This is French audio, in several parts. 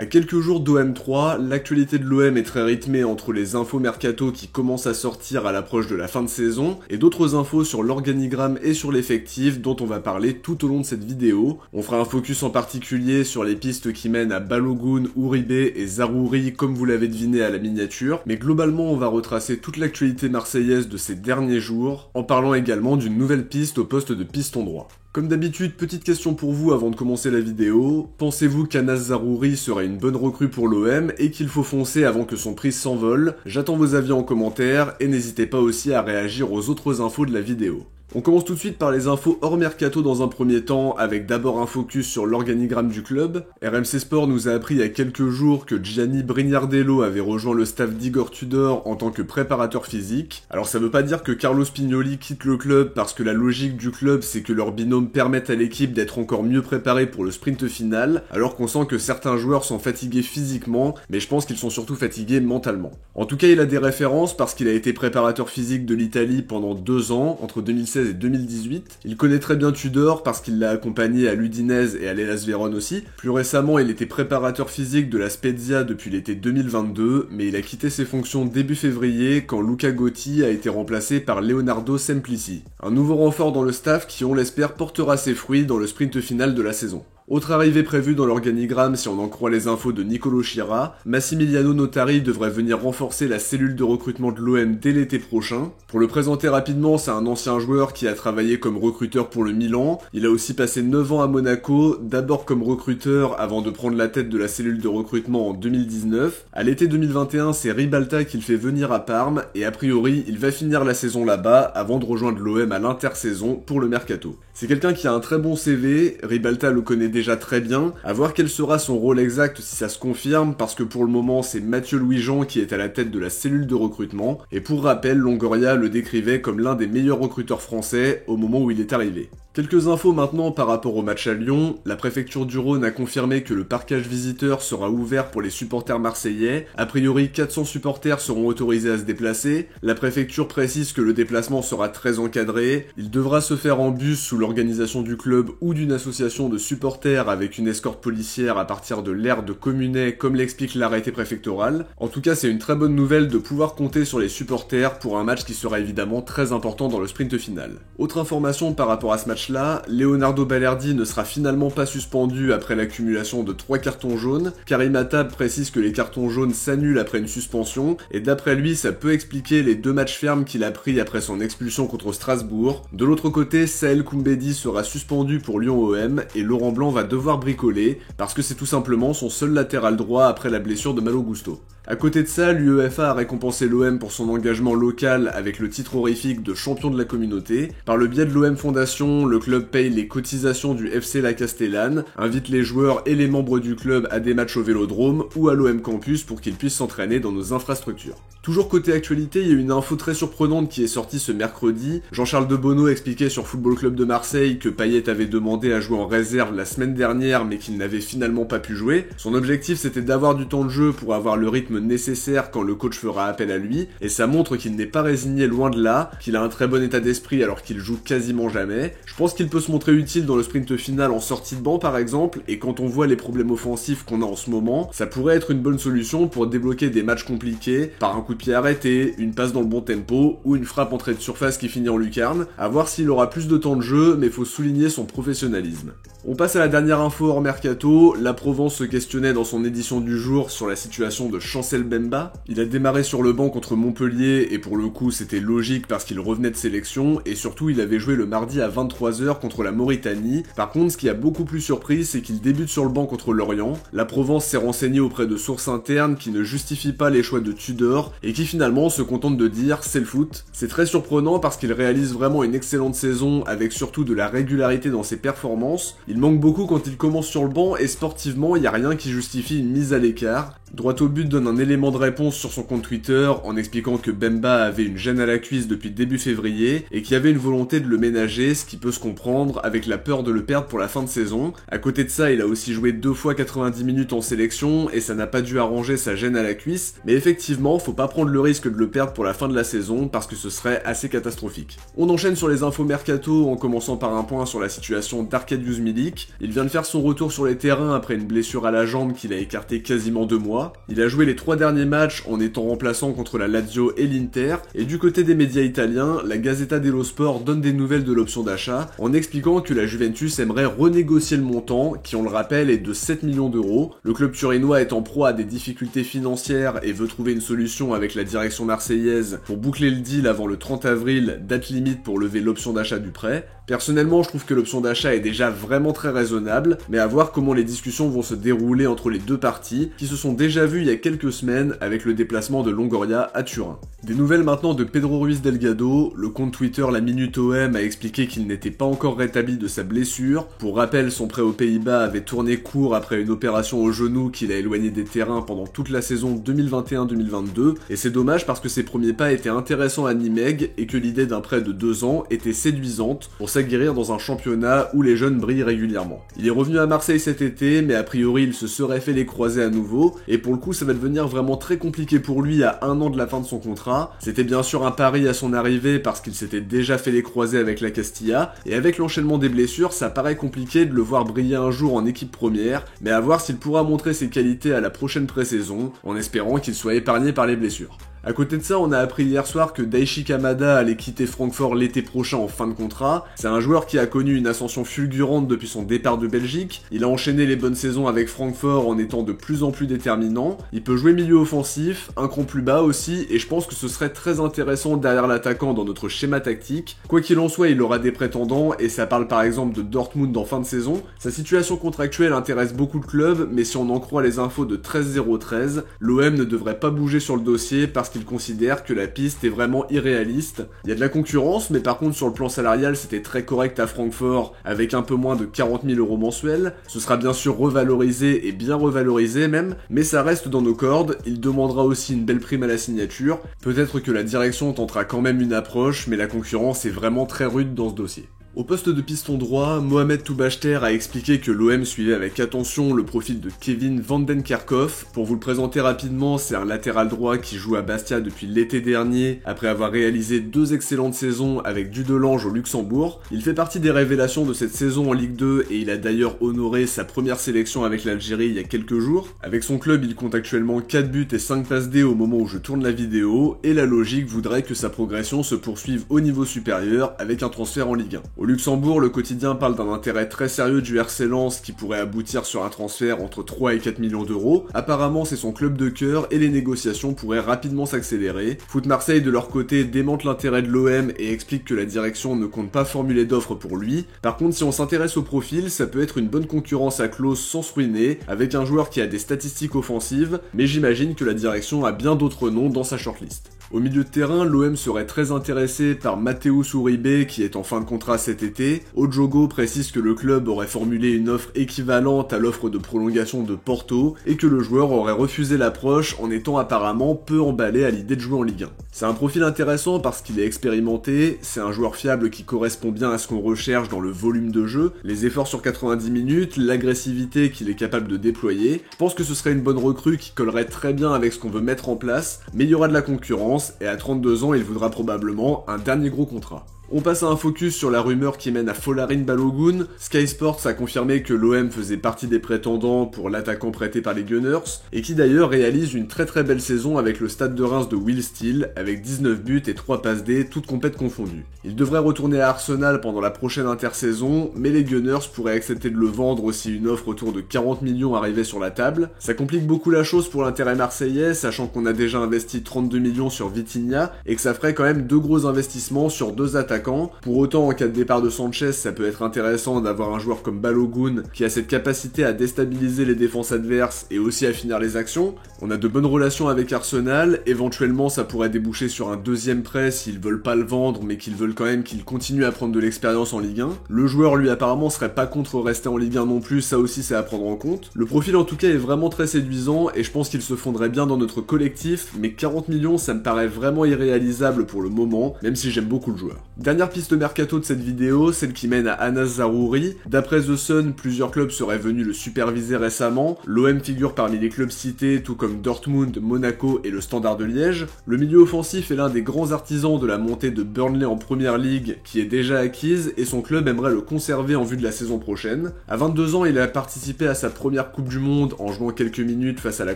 À quelques jours d'OM3, l'actualité de l'OM est très rythmée entre les infos mercato qui commencent à sortir à l'approche de la fin de saison et d'autres infos sur l'organigramme et sur l'effectif dont on va parler tout au long de cette vidéo. On fera un focus en particulier sur les pistes qui mènent à Balogun, Uribe et Zaroury comme vous l'avez deviné à la miniature, mais globalement on va retracer toute l'actualité marseillaise de ces derniers jours en parlant également d'une nouvelle piste au poste de piston droit. Comme d'habitude, petite question pour vous avant de commencer la vidéo. Pensez-vous qu'Anas Zaroury serait une bonne recrue pour l'OM et qu'il faut foncer avant que son prix s'envole? J'attends vos avis en commentaire et n'hésitez pas aussi à réagir aux autres infos de la vidéo. On commence tout de suite par les infos hors mercato dans un premier temps, avec d'abord un focus sur l'organigramme du club. RMC Sport nous a appris il y a quelques jours que Gianni Brignardello avait rejoint le staff d'Igor Tudor en tant que préparateur physique. Alors ça veut pas dire que Carlos Pignoli quitte le club parce que la logique du club c'est que leur binôme permette à l'équipe d'être encore mieux préparée pour le sprint final, alors qu'on sent que certains joueurs sont fatigués physiquement, mais je pense qu'ils sont surtout fatigués mentalement. En tout cas il a des références parce qu'il a été préparateur physique de l'Italie pendant 2 ans, entre 2016 et 2018. Il connaît très bien Tudor parce qu'il l'a accompagné à l'Udinese et à l'Hellas Vérone aussi. Plus récemment, il était préparateur physique de la Spezia depuis l'été 2022, mais il a quitté ses fonctions début février quand Luca Gotti a été remplacé par Leonardo Semplici. Un nouveau renfort dans le staff qui, on l'espère, portera ses fruits dans le sprint final de la saison. Autre arrivée prévue dans l'organigramme si on en croit les infos de Nicolo Schira, Massimiliano Notari devrait venir renforcer la cellule de recrutement de l'OM dès l'été prochain. Pour le présenter rapidement, c'est un ancien joueur qui a travaillé comme recruteur pour le Milan. Il a aussi passé 9 ans à Monaco, d'abord comme recruteur avant de prendre la tête de la cellule de recrutement en 2019. À l'été 2021, c'est Ribalta qu'il fait venir à Parme et a priori, il va finir la saison là-bas avant de rejoindre l'OM à l'intersaison pour le mercato. C'est quelqu'un qui a un très bon CV, Ribalta le connaît déjà très bien, à voir quel sera son rôle exact si ça se confirme, parce que pour le moment c'est Mathieu Louis-Jean qui est à la tête de la cellule de recrutement, et pour rappel, Longoria le décrivait comme l'un des meilleurs recruteurs français au moment où il est arrivé. Quelques infos maintenant par rapport au match à Lyon. La préfecture du Rhône a confirmé que le parquage visiteur sera ouvert pour les supporters marseillais. A priori, 400 supporters seront autorisés à se déplacer. La préfecture précise que le déplacement sera très encadré. Il devra se faire en bus sous l'organisation du club ou d'une association de supporters avec une escorte policière à partir de l'aire de Communet, comme l'explique l'arrêté préfectoral. En tout cas, c'est une très bonne nouvelle de pouvoir compter sur les supporters pour un match qui sera évidemment très important dans le sprint final. Autre information par rapport à ce match là, Leonardo Balerdi ne sera finalement pas suspendu après l'accumulation de 3 cartons jaunes. Karim Attab précise que les cartons jaunes s'annulent après une suspension, et d'après lui, ça peut expliquer les 2 matchs fermes qu'il a pris après son expulsion contre Strasbourg. De l'autre côté, Saël Koumbedi sera suspendu pour Lyon-OM, et Laurent Blanc va devoir bricoler, parce que c'est tout simplement son seul latéral droit après la blessure de Malo Gusto. À côté de ça, l'UEFA a récompensé l'OM pour son engagement local avec le titre honorifique de champion de la communauté. Par le biais de l'OM Fondation, le club paye les cotisations du FC La Castellane, invite les joueurs et les membres du club à des matchs au Vélodrome ou à l'OM Campus pour qu'ils puissent s'entraîner dans nos infrastructures. Toujours côté actualité, il y a une info très surprenante qui est sortie ce mercredi. Jean-Charles Debono expliquait sur Football Club de Marseille que Payet avait demandé à jouer en réserve la semaine dernière mais qu'il n'avait finalement pas pu jouer. Son objectif c'était d'avoir du temps de jeu pour avoir le rythme nécessaire quand le coach fera appel à lui, et ça montre qu'il n'est pas résigné loin de là, qu'il a un très bon état d'esprit alors qu'il joue quasiment jamais. Je pense qu'il peut se montrer utile dans le sprint final en sortie de banc par exemple, et quand on voit les problèmes offensifs qu'on a en ce moment, ça pourrait être une bonne solution pour débloquer des matchs compliqués par un coup de pied arrêté, une passe dans le bon tempo ou une frappe entrée de surface qui finit en lucarne. À voir s'il aura plus de temps de jeu, mais faut souligner son professionnalisme. On passe à la dernière info hors mercato. La Provence se questionnait dans son édition du jour sur la situation de Chancel Bemba. Il a démarré sur le banc contre Montpellier et pour le coup c'était logique parce qu'il revenait de sélection, et surtout il avait joué le mardi à 23h contre la Mauritanie. Par contre, ce qui a beaucoup plus surpris, c'est qu'il débute sur le banc contre Lorient. La Provence s'est renseignée auprès de sources internes qui ne justifient pas les choix de Tudor et qui finalement se contentent de dire c'est le foot. C'est très surprenant parce qu'il réalise vraiment une excellente saison avec surtout de la régularité dans ses performances. Il manque beaucoup quand il commence sur le banc et sportivement, il n'y a rien qui justifie une mise à l'écart. Droit au but donne un élément de réponse sur son compte Twitter en expliquant que Bemba avait une gêne à la cuisse depuis début février et qu'il y avait une volonté de le ménager, ce qui peut se comprendre avec la peur de le perdre pour la fin de saison. À côté de ça, il a aussi joué 2 fois 90 minutes en sélection et ça n'a pas dû arranger sa gêne à la cuisse, mais effectivement, faut pas prendre le risque de le perdre pour la fin de la saison parce que ce serait assez catastrophique. On enchaîne sur les infos mercato en commençant par un point sur la situation d'Arkadiusz Milik. Il vient de faire son retour sur les terrains après une blessure à la jambe qu'il a écarté quasiment 2 mois. Il a joué les 3 derniers matchs en étant remplaçant contre la Lazio et l'Inter, et du côté des médias italiens, la Gazzetta dello Sport donne des nouvelles de l'option d'achat en expliquant que la Juventus aimerait renégocier le montant, qui on le rappelle est de 7 millions d'euros. Le club turinois est en proie à des difficultés financières et veut trouver une solution avec la direction marseillaise pour boucler le deal avant le 30 avril, date limite pour lever l'option d'achat du prêt. Personnellement, je trouve que l'option d'achat est déjà vraiment très raisonnable, mais à voir comment les discussions vont se dérouler entre les deux parties, qui se sont déjà vues il y a quelques semaines avec le déplacement de Longoria à Turin. Des nouvelles maintenant de Pedro Ruiz Delgado. Le compte Twitter La Minute OM a expliqué qu'il n'était pas encore rétabli de sa blessure. Pour rappel, son prêt aux Pays-Bas avait tourné court après une opération au genou qui l'a éloigné des terrains pendant toute la saison 2021-2022, et c'est dommage parce que ses premiers pas étaient intéressants à Nimègue et que l'idée d'un prêt de 2 ans était séduisante pour s'aguerrir dans un championnat où les jeunes brillent régulièrement. Il est revenu à Marseille cet été, mais a priori il se serait fait les croisés à nouveau, et pour le coup ça va devenir vraiment très compliqué pour lui à 1 an de la fin de son contrat. C'était bien sûr un pari à son arrivée parce qu'il s'était déjà fait les croisés avec la Castilla, et avec l'enchaînement des blessures, ça paraît compliqué de le voir briller un jour en équipe première, mais à voir s'il pourra montrer ses qualités à la prochaine pré-saison, en espérant qu'il soit épargné par les blessures. À côté de ça, on a appris hier soir que Daichi Kamada allait quitter Francfort l'été prochain en fin de contrat. C'est un joueur qui a connu une ascension fulgurante depuis son départ de Belgique. Il a enchaîné les bonnes saisons avec Francfort en étant de plus en plus déterminant. Il peut jouer milieu offensif, un cran plus bas aussi, et je pense que ce serait très intéressant derrière l'attaquant dans notre schéma tactique. Quoi qu'il en soit, il aura des prétendants, et ça parle par exemple de Dortmund en fin de saison. Sa situation contractuelle intéresse beaucoup de clubs, mais si on en croit les infos de 13-0-13, l'OM ne devrait pas bouger sur le dossier parce qu'il considère que la piste est vraiment irréaliste. Il y a de la concurrence, mais par contre sur le plan salarial c'était très correct à Francfort avec un peu moins de 40 000 € mensuels. Ce sera bien sûr revalorisé et bien revalorisé même, mais ça reste dans nos cordes. Il demandera aussi une belle prime à la signature. Peut-être que la direction tentera quand même une approche, mais la concurrence est vraiment très rude dans ce dossier. Au poste de piston droit, Mohamed Toubachter a expliqué que l'OM suivait avec attention le profil de Kevin Vandenkerkhoff. Pour vous le présenter rapidement, c'est un latéral droit qui joue à Bastia depuis l'été dernier, après avoir réalisé 2 excellentes saisons avec Dudelange au Luxembourg. Il fait partie des révélations de cette saison en Ligue 2 et il a d'ailleurs honoré sa première sélection avec l'Algérie il y a quelques jours. Avec son club, il compte actuellement 4 buts et 5 passes D au moment où je tourne la vidéo, et la logique voudrait que sa progression se poursuive au niveau supérieur avec un transfert en Ligue 1. Au Luxembourg, le quotidien parle d'un intérêt très sérieux du RC Lens qui pourrait aboutir sur un transfert entre 3 et 4 millions d'euros. Apparemment, c'est son club de cœur et les négociations pourraient rapidement s'accélérer. Foot Marseille, de leur côté, démente l'intérêt de l'OM et explique que la direction ne compte pas formuler d'offres pour lui. Par contre, si on s'intéresse au profil, ça peut être une bonne concurrence à clause sans se ruiner, avec un joueur qui a des statistiques offensives, mais j'imagine que la direction a bien d'autres noms dans sa shortlist. Au milieu de terrain, l'OM serait très intéressé par Mateusz Uribe qui est en fin de contrat cet été. Ojogo précise que le club aurait formulé une offre équivalente à l'offre de prolongation de Porto et que le joueur aurait refusé l'approche en étant apparemment peu emballé à l'idée de jouer en Ligue 1. C'est un profil intéressant parce qu'il est expérimenté, c'est un joueur fiable qui correspond bien à ce qu'on recherche dans le volume de jeu, les efforts sur 90 minutes, l'agressivité qu'il est capable de déployer. Je pense que ce serait une bonne recrue qui collerait très bien avec ce qu'on veut mettre en place, mais il y aura de la concurrence et à 32 ans il voudra probablement un dernier gros contrat. On passe à un focus sur la rumeur qui mène à Folarin Balogun. Sky Sports a confirmé que l'OM faisait partie des prétendants pour l'attaquant prêté par les Gunners, et qui d'ailleurs réalise une très très belle saison avec le Stade de Reims de Will Steele, avec 19 buts et 3 passes D, toutes compètes confondues. Il devrait retourner à Arsenal pendant la prochaine intersaison, mais les Gunners pourraient accepter de le vendre si une offre autour de 40 millions arrivait sur la table. Ça complique beaucoup la chose pour l'intérêt marseillais, sachant qu'on a déjà investi 32 millions sur Vitinha, et que ça ferait quand même 2 gros investissements sur 2 attaquants attaquant. Pour autant, en cas de départ de Sanchez, ça peut être intéressant d'avoir un joueur comme Balogun qui a cette capacité à déstabiliser les défenses adverses et aussi à finir les actions. On a de bonnes relations avec Arsenal, éventuellement ça pourrait déboucher sur un deuxième prêt s'ils veulent pas le vendre mais qu'ils veulent quand même qu'il continue à prendre de l'expérience en Ligue 1. Le joueur lui apparemment serait pas contre rester en Ligue 1 non plus, ça aussi c'est à prendre en compte. Le profil en tout cas est vraiment très séduisant et je pense qu'il se fondrait bien dans notre collectif, mais 40 millions ça me paraît vraiment irréalisable pour le moment, même si j'aime beaucoup le joueur. Dernière piste mercato de cette vidéo, celle qui mène à Anas Zaroury. D'après The Sun, plusieurs clubs seraient venus le superviser récemment. L'OM figure parmi les clubs cités, tout comme Dortmund, Monaco et le Standard de Liège. Le milieu offensif est l'un des grands artisans de la montée de Burnley en Première Ligue, qui est déjà acquise, et son club aimerait le conserver en vue de la saison prochaine. À 22 ans, il a participé à sa première Coupe du Monde en jouant quelques minutes face à la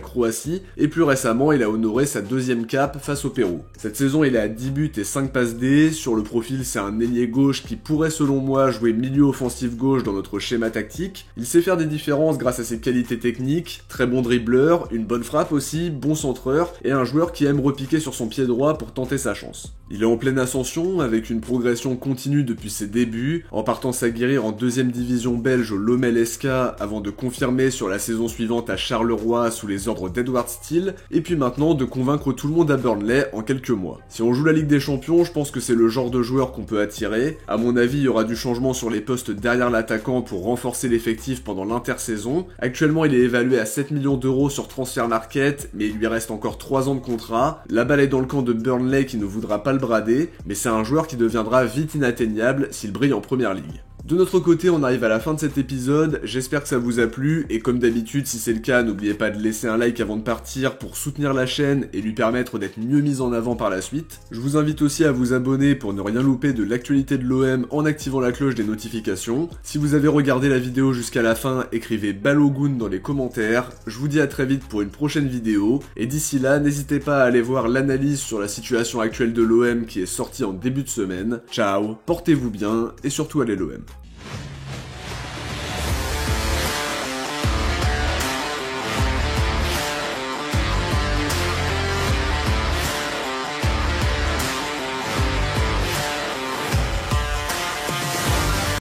Croatie, et plus récemment, il a honoré sa deuxième cape face au Pérou. Cette saison, il est à 10 buts et 5 passes D. Sur le profil, c'est un ailier gauche qui pourrait selon moi jouer milieu offensif gauche dans notre schéma tactique. Il sait faire des différences grâce à ses qualités techniques, très bon dribbleur, une bonne frappe aussi, bon centreur, et un joueur qui aime repiquer sur son pied droit pour tenter sa chance. Il est en pleine ascension, avec une progression continue depuis ses débuts, en partant s'aguerrir en deuxième division belge au Lommel SK avant de confirmer sur la saison suivante à Charleroi sous les ordres d'Edward Steele, et puis maintenant de convaincre tout le monde à Burnley en quelques mois. Si on joue la Ligue des Champions, je pense que c'est le genre de joueur qu'on peut attirer. À mon avis, il y aura du changement sur les postes derrière l'attaquant pour renforcer l'effectif pendant l'intersaison. Actuellement, il est évalué à 7 millions d'euros sur Transfer Market, mais il lui reste encore 3 ans de contrat. La balle est dans le camp de Burnley qui ne voudra pas le brader, mais c'est un joueur qui deviendra vite inatteignable s'il brille en Première Ligue. De notre côté, on arrive à la fin de cet épisode, j'espère que ça vous a plu, et comme d'habitude, si c'est le cas, n'oubliez pas de laisser un like avant de partir pour soutenir la chaîne et lui permettre d'être mieux mise en avant par la suite. Je vous invite aussi à vous abonner pour ne rien louper de l'actualité de l'OM en activant la cloche des notifications. Si vous avez regardé la vidéo jusqu'à la fin, écrivez Balogun dans les commentaires. Je vous dis à très vite pour une prochaine vidéo, et d'ici là, n'hésitez pas à aller voir l'analyse sur la situation actuelle de l'OM qui est sortie en début de semaine. Ciao, portez-vous bien, et surtout allez l'OM.